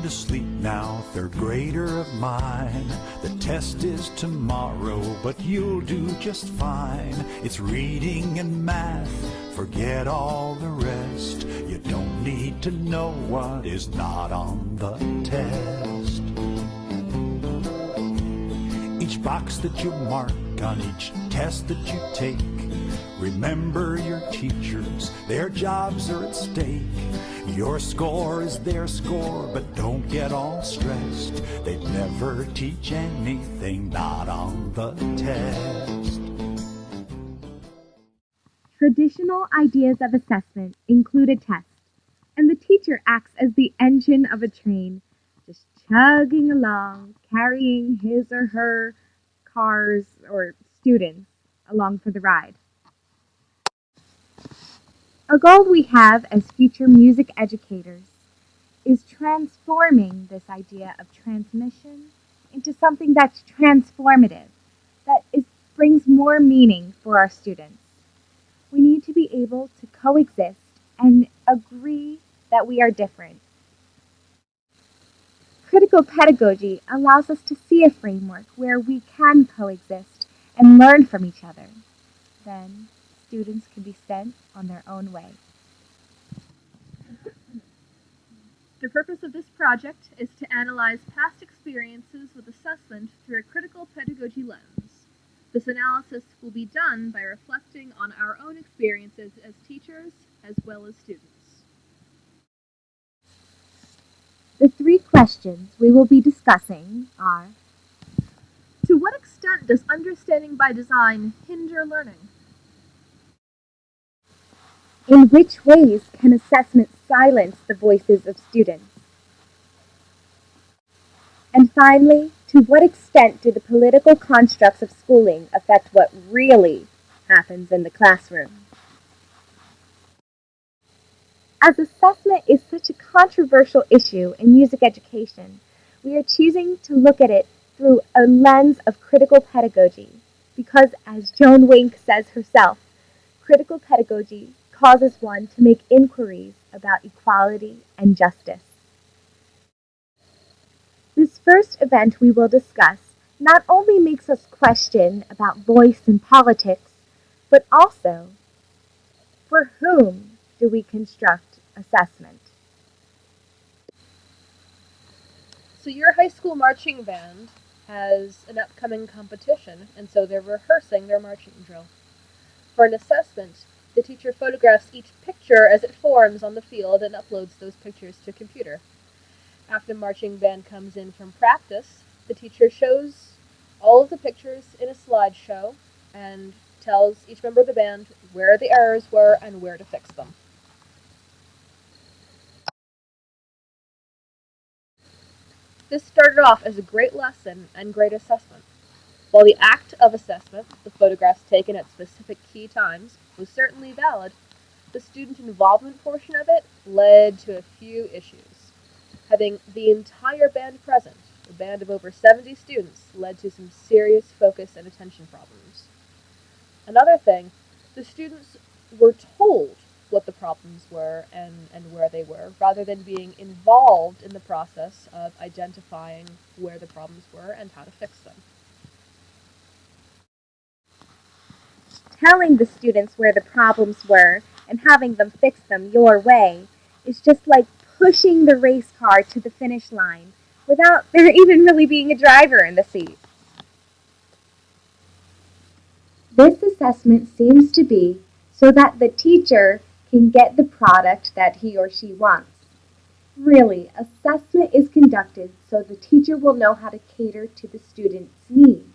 to sleep now, third grader of mine. The test is tomorrow, but you'll do just fine. It's reading and math, forget all the rest. You don't need to know what is not on the test. Each box that you mark on each test that you take, remember your teachers, their jobs are at stake. Your score is their score, but don't get all stressed. They'd never teach anything not on the test. Traditional ideas of assessment include a test, and the teacher acts as the engine of a train, just chugging along, carrying his or her cars or students along for the ride. A goal we have as future music educators is transforming this idea of transmission into something that's transformative, that brings more meaning for our students. We need to be able to coexist and agree that we are different. Critical pedagogy allows us to see a framework where we can coexist and learn from each other. Then, students can be sent on their own way. The purpose of this project is to analyze past experiences with assessment through a critical pedagogy lens. This analysis will be done by reflecting on our own experiences as teachers as well as students. The three questions we will be discussing are: to what extent does understanding by design hinder learning? In which ways can assessment silence the voices of students? And finally, to what extent do the political constructs of schooling affect what really happens in the classroom? As assessment is such a controversial issue in music education, we are choosing to look at it through a lens of critical pedagogy because, as Joan Wink says herself, critical pedagogy causes one to make inquiries about equality and justice. This first event we will discuss not only makes us question about voice and politics, but also, for whom do we construct assessment? So your high school marching band has an upcoming competition, and so they're rehearsing their marching drill. For an assessment, the teacher photographs each picture as it forms on the field and uploads those pictures to a computer. After the marching band comes in from practice, the teacher shows all of the pictures in a slideshow and tells each member of the band where the errors were and where to fix them. This started off as a great lesson and great assessment. While the act of assessment, the photographs taken at specific key times, was certainly valid, the student involvement portion of it led to a few issues. Having the entire band present, a band of over 70 students, led to some serious focus and attention problems. Another thing, the students were told what the problems were and where they were, rather than being involved in the process of identifying where the problems were and how to fix them. Telling the students where the problems were and having them fix them your way is just like pushing the race car to the finish line without there even really being a driver in the seat. This assessment seems to be so that the teacher can get the product that he or she wants. Really, assessment is conducted so the teacher will know how to cater to the student's needs.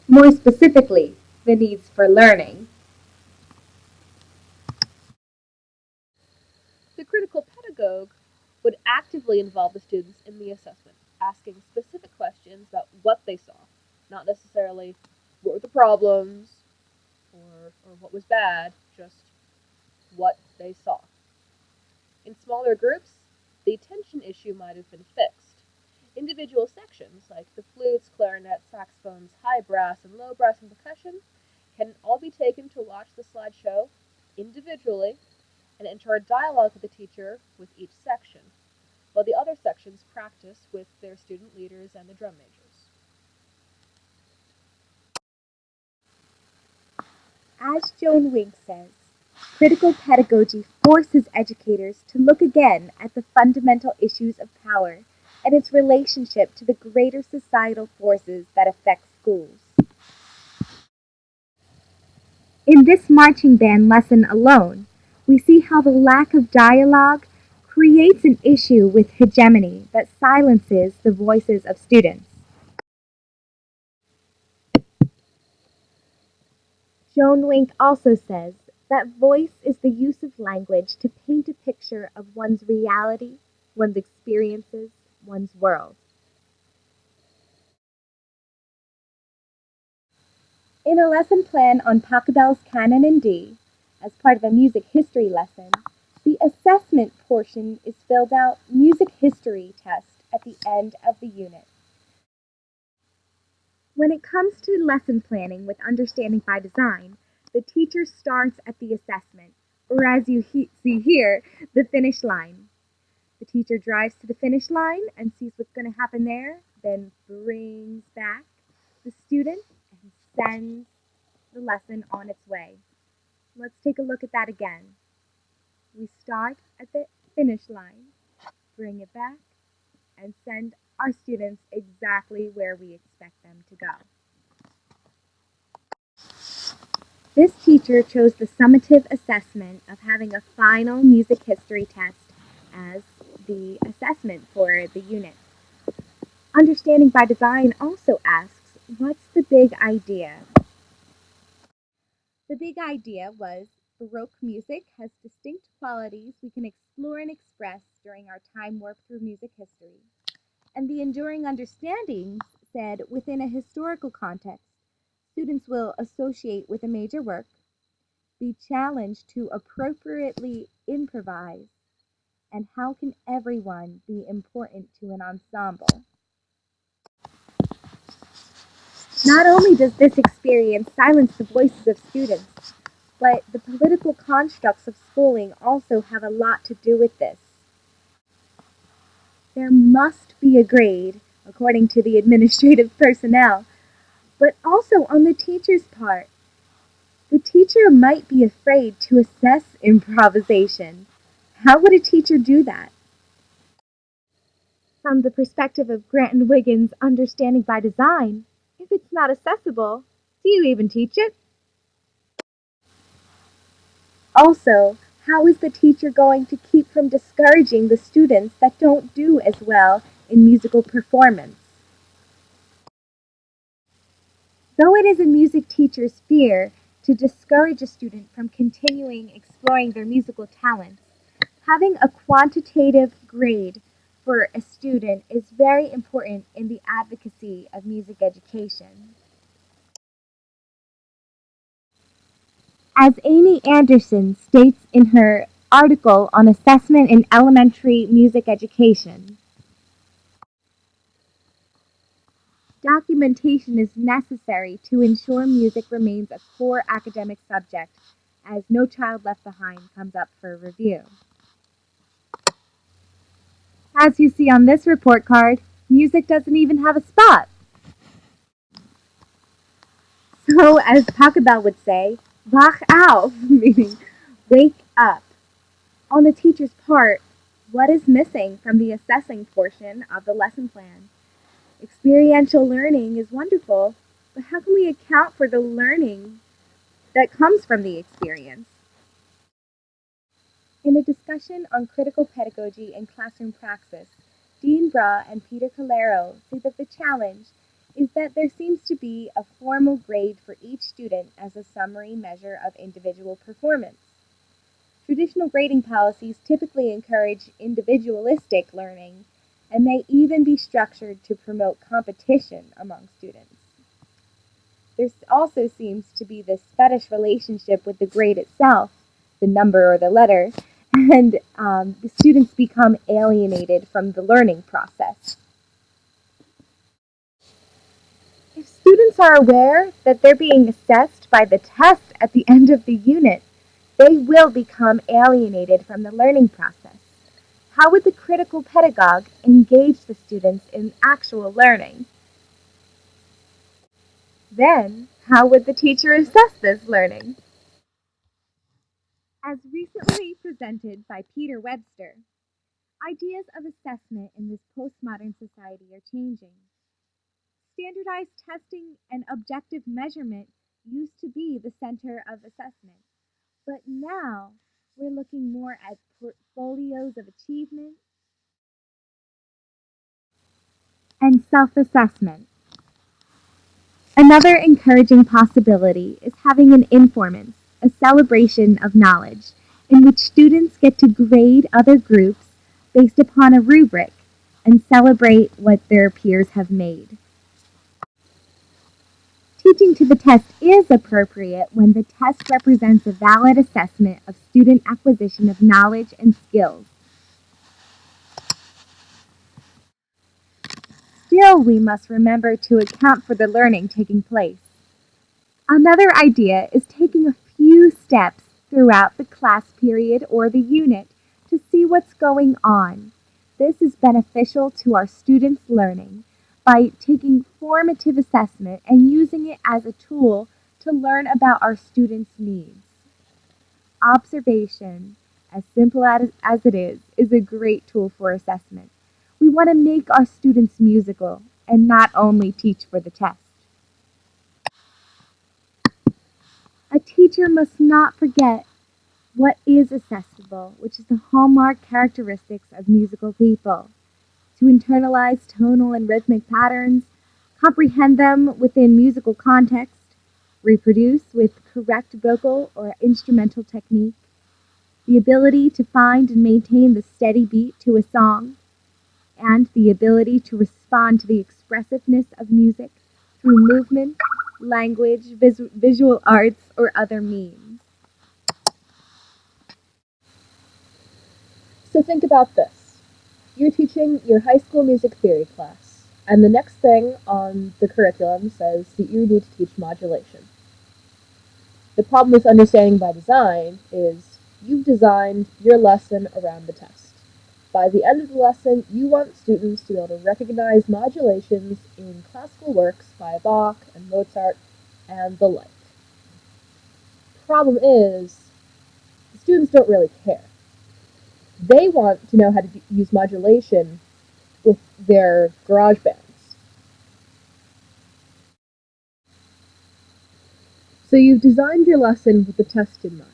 More specifically, the needs for learning. The critical pedagogue would actively involve the students in the assessment, asking specific questions about what they saw, not necessarily what were the problems or what was bad, just what they saw. In smaller groups, the attention issue might have been fixed. Individual sections, like the flutes, clarinets, saxophones, high brass, and low brass and percussion, can all be taken to watch the slideshow individually and enter a dialogue with the teacher with each section, while the other sections practice with their student leaders and the drum majors. As Joan Wink says, critical pedagogy forces educators to look again at the fundamental issues of power and its relationship to the greater societal forces that affect schools. In this marching band lesson alone, we see how the lack of dialogue creates an issue with hegemony that silences the voices of students. Joan Wink also says that voice is the use of language to paint a picture of one's reality, one's experiences, one's world. In a lesson plan on Pachelbel's Canon in D, as part of a music history lesson, the assessment portion is filled out music history test at the end of the unit. When it comes to lesson planning with Understanding by Design, the teacher starts at the assessment, or as you see here, the finish line. The teacher drives to the finish line and sees what's going to happen there, then brings back the student and sends the lesson on its way. Let's take a look at that again. We start at the finish line, bring it back, and send our students exactly where we expect them to go. This teacher chose the summative assessment of having a final music history test as the assessment for the unit. Understanding by Design also asks, what's the big idea? The big idea was Baroque music has distinct qualities we can explore and express during our time warp through music history. And the enduring understandings said within a historical context, students will associate with a major work, be challenged to appropriately improvise, and how can everyone be important to an ensemble? Not only does this experience silence the voices of students, but the political constructs of schooling also have a lot to do with this. There must be a grade, according to the administrative personnel, but also on the teacher's part. The teacher might be afraid to assess improvisation. How would a teacher do that? From the perspective of Grant and Wiggins' Understanding by Design, if it's not accessible, do you even teach it? Also, how is the teacher going to keep from discouraging the students that don't do as well in musical performance? Though it is a music teacher's fear to discourage a student from continuing exploring their musical talents, having a quantitative grade for a student is very important in the advocacy of music education. As Amy Anderson states in her article on assessment in elementary music education, documentation is necessary to ensure music remains a core academic subject, as No Child Left Behind comes up for review. As you see on this report card, music doesn't even have a spot. So, as Pachelbel would say, wach auf, meaning wake up. On the teacher's part, what is missing from the assessing portion of the lesson plan? Experiential learning is wonderful, but how can we account for the learning that comes from the experience? In a discussion on critical pedagogy and classroom praxis, Dean Bra and Peter Calero say that the challenge is that there seems to be a formal grade for each student as a summary measure of individual performance. Traditional grading policies typically encourage individualistic learning and may even be structured to promote competition among students. There also seems to be this fetish relationship with the grade itself, the number or the letter, and the students become alienated from the learning process. If students are aware that they're being assessed by the test at the end of the unit, they will become alienated from the learning process. How would the critical pedagogue engage the students in actual learning? Then, how would the teacher assess this learning? As recently presented by Peter Webster, ideas of assessment in this postmodern society are changing. Standardized testing and objective measurement used to be the center of assessment, but now we're looking more at portfolios of achievement and self-assessment. Another encouraging possibility is having an informance, a celebration of knowledge, in which students get to grade other groups based upon a rubric and celebrate what their peers have made. Teaching to the test is appropriate when the test represents a valid assessment of student acquisition of knowledge and skills. Still, we must remember to account for the learning taking place. Another idea is taking a few steps throughout the class period or the unit to see what's going on. This is beneficial to our students' learning by taking formative assessment and using it as a tool to learn about our students' needs. Observation, as simple as it is a great tool for assessment. We want to make our students musical and not only teach for the test. A teacher must not forget what is accessible, which is the hallmark characteristics of musical people. To internalize tonal and rhythmic patterns, comprehend them within musical context, reproduce with correct vocal or instrumental technique, the ability to find and maintain the steady beat to a song, and the ability to respond to the expressiveness of music through movement, language, visual arts, or other means. So think about this. You're teaching your high school music theory class, and the next thing on the curriculum says that you need to teach modulation. The problem with understanding by design is you've designed your lesson around the test. By the end of the lesson, you want students to be able to recognize modulations in classical works by Bach and Mozart and the like. Problem is, the students don't really care. They want to know how to use modulation with their garage bands. So you've designed your lesson with the test in mind,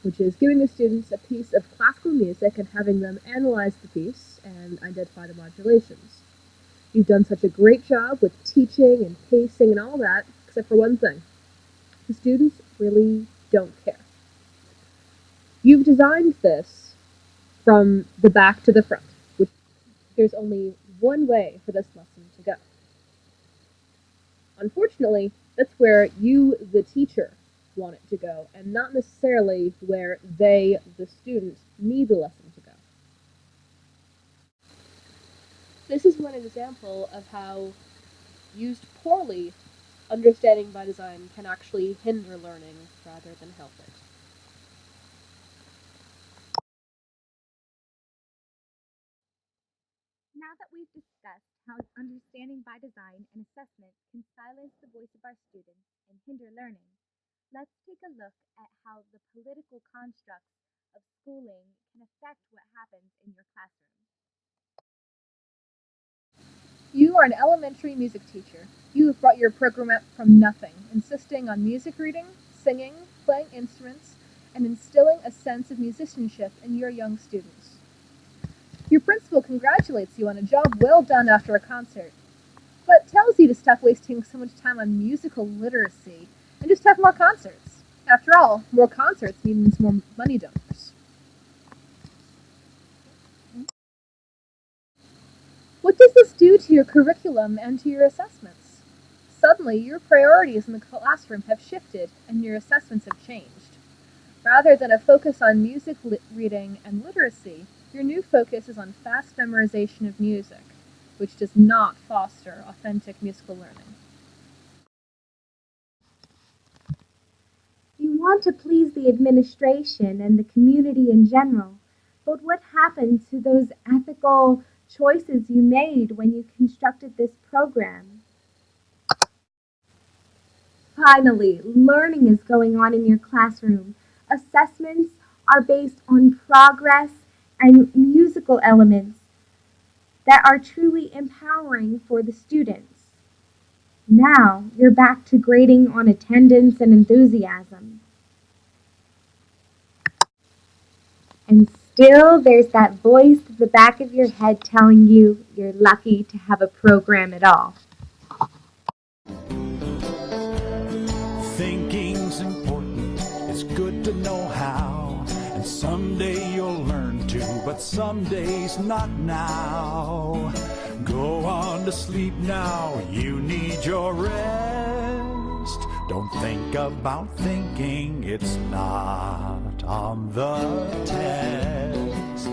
which is giving the students a piece of classical music and having them analyze the piece and identify the modulations. You've done such a great job with teaching and pacing and all that, except for one thing. The students really don't care. You've designed this from the back to the front, which there's only one way for this lesson to go. Unfortunately, that's where you, the teacher, want it to go, and not necessarily where they, the students, need the lesson to go. This is one example of how, used poorly, understanding by design can actually hinder learning rather than help it. Now that we've discussed how understanding by design and assessment can silence the voice of our students and hinder learning, let's take a look at how the political constructs of schooling can affect what happens in your classroom. You are an elementary music teacher. You have brought your program up from nothing, insisting on music reading, singing, playing instruments, and instilling a sense of musicianship in your young students. Your principal congratulates you on a job well done after a concert, but tells you to stop wasting so much time on musical literacy and just have more concerts. After all, more concerts means more money donors. What does this do to your curriculum and to your assessments? Suddenly, your priorities in the classroom have shifted and your assessments have changed. Rather than a focus on music reading and literacy, your new focus is on fast memorization of music, which does not foster authentic musical learning. You want want to please the administration and the community in general, but what happened to those ethical choices you made when you constructed this program? Finally, learning is going on in your classroom. Assessments are based on progress and musical elements that are truly empowering for the students. Now, you're back to grading on attendance and enthusiasm. And still, there's that voice at the back of your head telling you you're lucky to have a program at all. Thinking's important, it's good to know how, and someday you'll learn to, but some days not now. Go on to sleep now, you need your rest. Don't think about thinking, it's not on the test.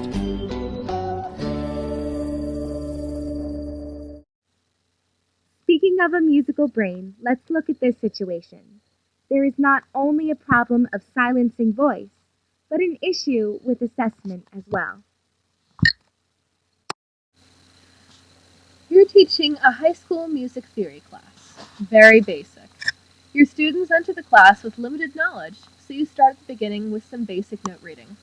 Speaking of a musical brain, let's look at this situation. There is not only a problem of silencing voice, but an issue with assessment as well. You're teaching a high school music theory class. Very basic. Your students enter the class with limited knowledge, so you start at the beginning with some basic note reading.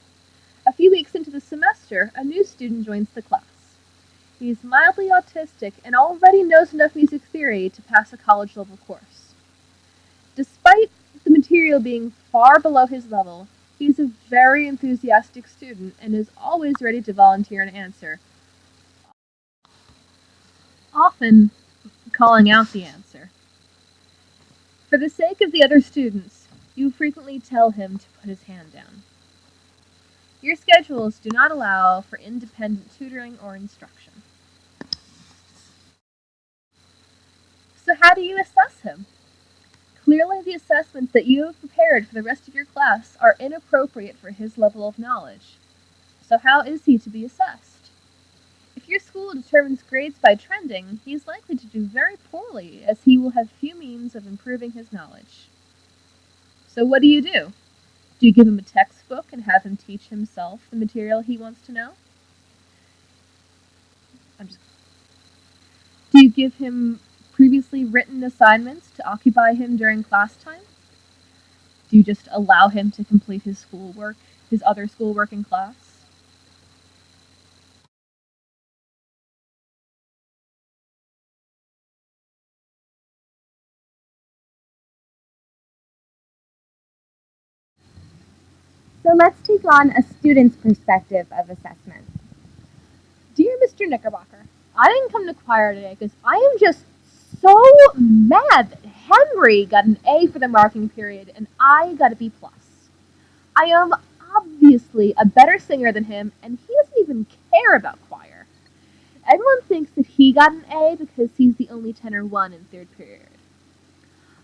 A few weeks into the semester, a new student joins the class. He's mildly autistic and already knows enough music theory to pass a college-level course. Despite the material being far below his level, he's a very enthusiastic student and is always ready to volunteer an answer, often calling out the answer. For the sake of the other students, you frequently tell him to put his hand down. Your schedules do not allow for independent tutoring or instruction. So how do you assess him? Clearly, the assessments that you have prepared for the rest of your class are inappropriate for his level of knowledge. So how is he to be assessed? If your school determines grades by trending, he is likely to do very poorly, as he will have few means of improving his knowledge. So what do? Do you give him a textbook and have him teach himself the material he wants to know? Do you give him previously written assignments to occupy him during class time? Do you just allow him to complete his schoolwork, his other schoolwork in class? So let's take on a student's perspective of assessment. Dear Mr. Knickerbocker, I didn't come to choir today because I am just so mad that Henry got an A for the marking period and I got a B+. I am obviously a better singer than him, and he doesn't even care about choir. Everyone thinks that he got an A because he's the only tenor 1 in third period.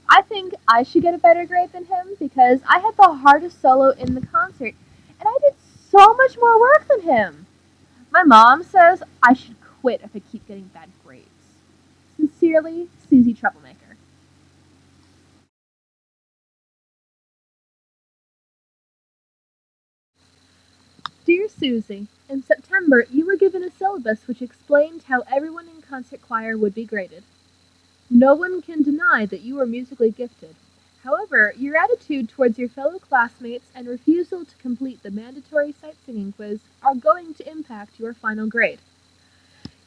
I think I should get a better grade than him because I had the hardest solo in the concert, and I did so much more work than him. My mom says I should quit if I keep getting bad grades. Sincerely, Susie Troublemaker. Dear Susie, in September you were given a syllabus which explained how everyone in concert choir would be graded. No one can deny that you are musically gifted. However, your attitude towards your fellow classmates and refusal to complete the mandatory sight singing quiz are going to impact your final grade.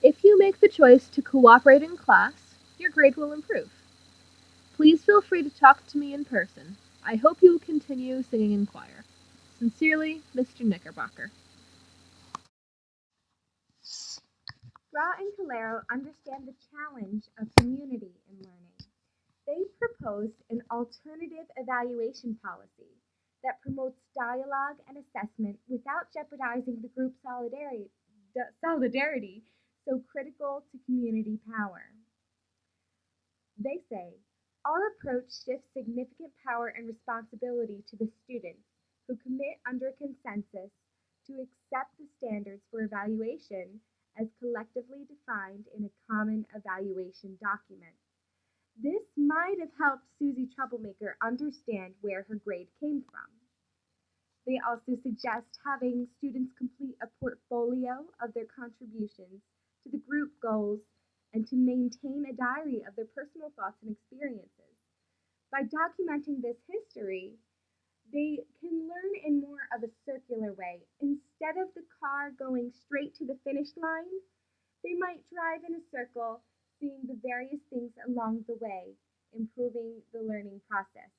If you make the choice to cooperate in class, your grade will improve. Please feel free to talk to me in person. I hope you will continue singing in choir. Sincerely, Mr. Knickerbocker. Ra and Calero understand the challenge of community in learning. They've proposed an alternative evaluation policy that promotes dialogue and assessment without jeopardizing the group solidarity so critical to community power. They say, our approach shifts significant power and responsibility to the students who commit under consensus to accept the standards for evaluation as collectively defined in a common evaluation document. This might have helped Susie Troublemaker understand where her grade came from. They also suggest having students complete a portfolio of their contributions to the group goals and to maintain a diary of their personal thoughts and experiences. By documenting this history, they can learn in more of a circular way. Instead of the car going straight to the finish line, they might drive in a circle, seeing the various things along the way, improving the learning process.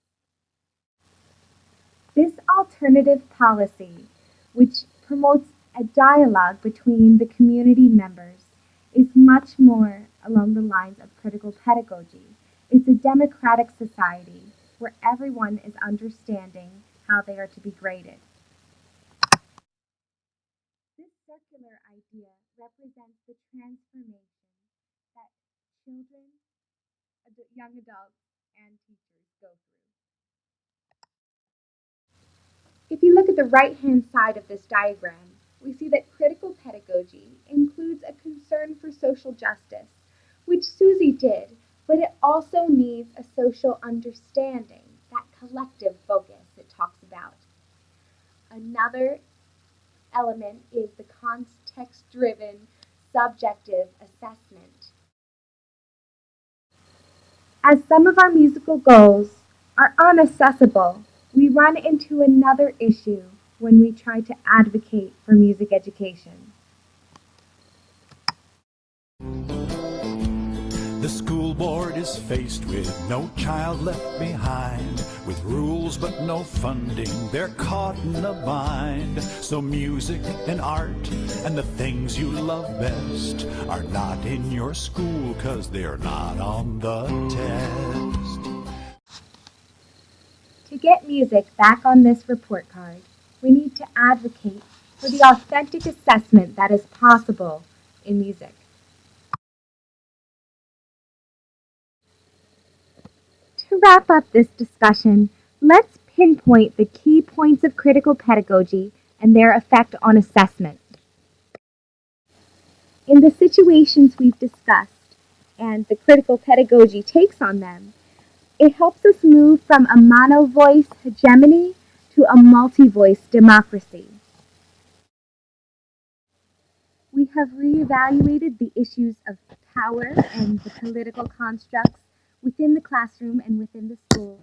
This alternative policy, which promotes a dialogue between the community members, is much more along the lines of critical pedagogy. It's a democratic society where everyone is understanding how they are to be graded. This circular idea represents the transformation that children, young adults, and teachers go through. If you look at the right-hand side of this diagram, we see that critical pedagogy includes a concern for social justice, which Susie did, but it also needs a social understanding, that collective focus it talks about. Another element is the context-driven, subjective assessment. As some of our musical goals are unaccessible, we run into another issue when we try to advocate for music education. The school board is faced with no child left behind, with rules but no funding, they're caught in a bind. So music and art and the things you love best are not in your school 'cause they're not on the test. To get music back on this report card, we need to advocate for the authentic assessment that is possible in music. To wrap up this discussion, let's pinpoint the key points of critical pedagogy and their effect on assessment. In the situations we've discussed and the critical pedagogy takes on them, it helps us move from a mono-voice hegemony to a multi-voice democracy. We have reevaluated the issues of power and the political constructs within the classroom and within the school,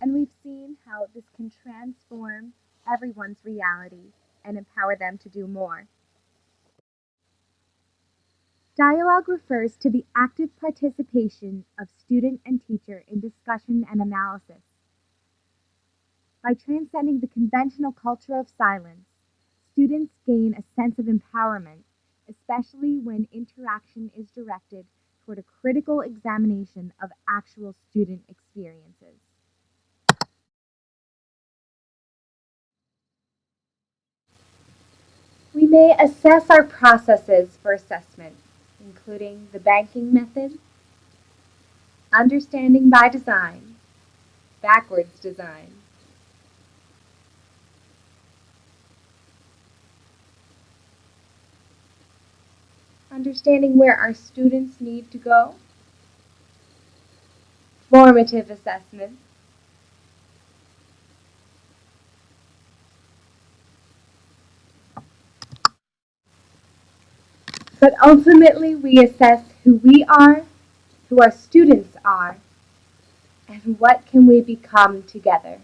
and we've seen how this can transform everyone's reality and empower them to do more. Dialogue refers to the active participation of student and teacher in discussion and analysis. By transcending the conventional culture of silence, students gain a sense of empowerment, especially when interaction is directed toward a critical examination of actual student experiences. We may assess our processes for assessment, including the banking method, understanding by design, backwards design, understanding where our students need to go, formative assessment, but ultimately we assess who we are, who our students are, and what can we become together.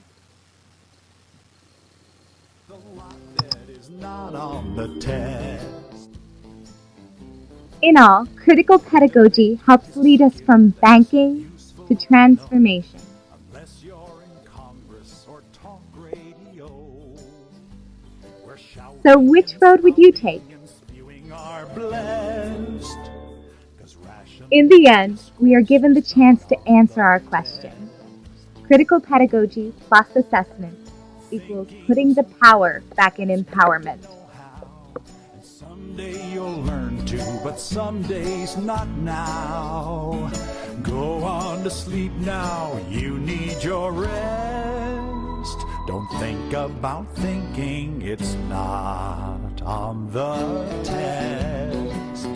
The lot that is not on the test. In all, critical pedagogy helps lead us from banking to transformation. Unless you're in Congress or talk radio, where shouting So which road would you take? and spewing are blessed. 'Cause In the end, we are given the chance to answer our question. Critical pedagogy plus assessment equals putting the power back in empowerment. someday you'll learn to, but some days not now. Go on to sleep now, you need your rest. Don't think about thinking, it's not on the test.